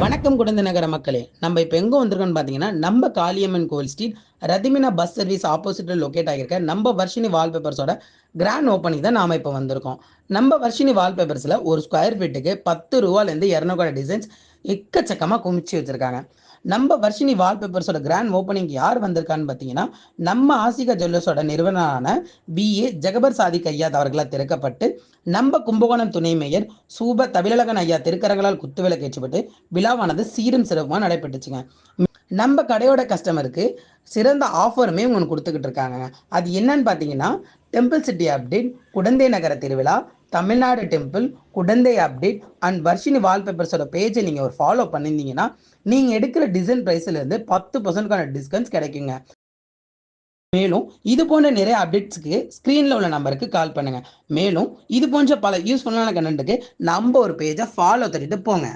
வணக்கம் குடந்தை நகர மக்களே. நம்ம இப்போ எங்கே வந்திருக்கோம்னு பார்த்தீங்கன்னா, நம்ம காளியம்மன் கோவில் ஸ்ட்ரீட் ரதிமினா பஸ் சர்வீஸ் ஆப்போசிட்டில் லொக்கேட் ஆகியிருக்க நம்ம வர்ஷினி வால்பேப்பர்ஸோட கிராண்ட் ஓப்பனிங் தான் நாம் இப்போ வந்திருக்கோம். நம்ம வர்ஷினி வால்பேப்பர்ஸில் ஒரு ஸ்கொயர் ஃபீட்டுக்கு 10 ரூபாலேருந்து 200 டிசைன்ஸ் எக்கச்சக்கமாக குமிச்சு வச்சுருக்காங்க. நம்ம வர்ஷினி வால்பேப்பர்ஸோட கிராண்ட் ஓப்பனிங் யார் வந்திருக்கான்னு பார்த்தீங்கன்னா, நம்ம ஆசிகா ஜுவல்லர்ஸோட நிறுவனமான BA ஜகபர் சாதிக் ஐயா அவர்களால் திறக்கப்பட்டு, நம்ம கும்பகோணம் துணை மேயர் சூப தவிழகன் ஐயா திருக்கரங்களால் குத்துவிளக்கு ஏற்றப்பட்டு விழாவானது சீரும் சிறப்புமாக நடைபெற்றுச்சுங்க. நம்ம கடையோட கஸ்டமருக்கு சிறந்த ஆஃபருமே ஒன்று கொடுத்துக்கிட்டு இருக்காங்க. அது என்னன்னு பார்த்தீங்கன்னா, டெம்பிள் சிட்டி அப்டேட், குடந்தை நகர திருவிழா, Tamil Nadu temple, Kudanthai update and Varshini வால்பேப்பர்ஸோட பேஜை நீங்கள் ஒரு ஃபாலோ பண்ணியிருந்தீங்கன்னா, நீங்கள் எடுக்கிற டிசைன் ப்ரைஸ்லேருந்து 10% டிஸ்கவுண்ட்ஸ் கிடைக்குங்க. மேலும் இது போன்ற நிறைய அப்டேட்ஸ்க்கு ஸ்க்ரீனில் உள்ள நம்பருக்கு கால் பண்ணுங்கள். மேலும் இது போன்ற பல யூஸ்ஃபுல்லான கண்டென்ட்டுக்கு நம்ம ஒரு பேஜை ஃபாலோ தட்டிட்டு போங்க.